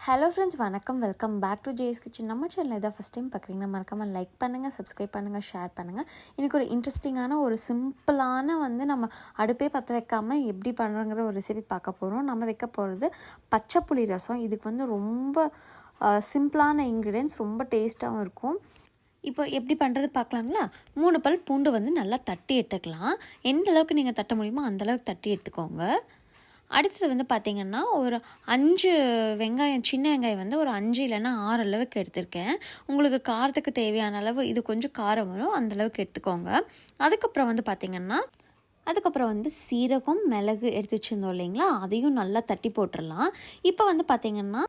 Hello friends, வணக்கம். Welcome back to JS kitchen. நம்ம channel இதை ஃபஸ்ட் டைம் பார்க்குறீங்கன்னா மறக்காமல் லைக் பண்ணுங்கள், சப்ஸ்கிரைப் பண்ணுங்கள், ஷேர் பண்ணுங்கள். இன்றைக்கி ஒரு இன்ட்ரெஸ்டிங்கான ஒரு சிம்பிளான நம்ம அடுப்பே பற்ற வைக்காமல் எப்படி பண்ணுறோங்கிற ஒரு ரெசிபி பார்க்க போகிறோம். நம்ம வைக்க போகிறது பச்சை புளி ரசம். இதுக்கு ரொம்ப சிம்பிளான இன்க்ரீடியன்ஸ், ரொம்ப டேஸ்ட்டாகவும் இருக்கும். இப்போ எப்படி பண்ணுறது பார்க்கலாங்களா? 3 பல் பூண்டு நல்லா தட்டி எடுத்துக்கலாம். எந்த அளவுக்கு நீங்கள் தட்ட முடியுமோ அந்தளவுக்கு தட்டி எடுத்துக்கோங்க. அடுத்தது பார்த்திங்கன்னா ஒரு 5 வெங்காயம், சின்ன வெங்காயம் ஒரு 5 இல்லைன்னா 6 அளவுக்கு எடுத்திருக்கேன். உங்களுக்கு காரத்துக்கு தேவையான அளவு இது கொஞ்சம் காரம் வரும், அந்தளவுக்கு எடுத்துக்கோங்க. அதுக்கப்புறம் பார்த்திங்கன்னா சீரகம், மிளகு எடுத்து வச்சுருந்தோம் இல்லைங்களா, அதையும் நல்லா தட்டி போட்டுடலாம். இப்போ பார்த்திங்கன்னா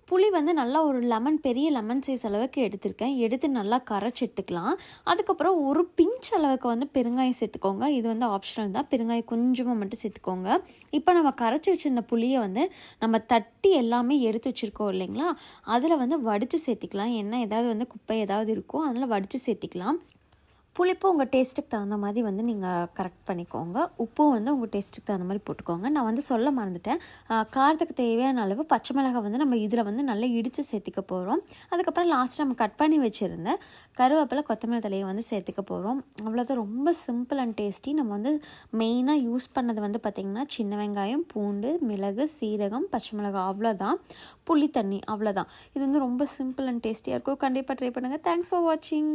புளி நல்லா ஒரு பெரிய லெமன் சைஸ் அளவுக்கு எடுத்திருக்கேன். எடுத்து நல்லா கரைச்சி எடுத்துக்கலாம். அதுக்கப்புறம் ஒரு பிஞ்ச் அளவுக்கு பெருங்காயம் சேர்த்துக்கோங்க. இது ஆப்ஷனல் தான், பெருங்காயம் கொஞ்சமாக மட்டும் சேர்த்துக்கோங்க. இப்போ நம்ம கரைச்சி வச்சுருந்த புளியை நம்ம தட்டி எல்லாமே எடுத்து வச்சுருக்கோம் இல்லைங்களா, அதில் வடித்து சேர்த்திக்கலாம். என்ன ஏதாவது குப்பை ஏதாவது இருக்கும், அதனால் வடித்து சேர்த்திக்கலாம். புளிப்பு உங்கள் டேஸ்ட்டுக்கு தகுந்த மாதிரி நீங்கள் கரெக்ட் பண்ணிக்கோங்க. உப்பும் உங்கள் டேஸ்ட்டுக்கு தகுந்த மாதிரி போட்டுக்கோங்க. நான் சொல்ல மறந்துட்டேன், காரத்துக்கு தேவையான அளவு பச்சை மிளகாய் நம்ம இதில் நல்லா இடித்து சேர்த்திக்க போகிறோம். அதுக்கப்புறம் லாஸ்ட் நம்ம கட் பண்ணி வச்சுருந்த கருவேப்பிலை, கொத்தமல்லி தலையை சேர்த்துக்க போகிறோம். அவ்வளோதான், ரொம்ப சிம்பிள் அண்ட் டேஸ்டி. நம்ம மெயினாக யூஸ் பண்ணது பார்த்திங்கன்னா சின்ன வெங்காயம், பூண்டு, மிளகு, சீரகம், பச்சை மிளகாய், அவ்வளோதான். புளி தண்ணி, அவ்வளோதான். இது ரொம்ப சிம்பிள் அண்ட் டேஸ்டியாக இருக்கும். கண்டிப்பாக ட்ரை பண்ணுங்கள். தேங்க்ஸ் ஃபார் வாட்சிங்.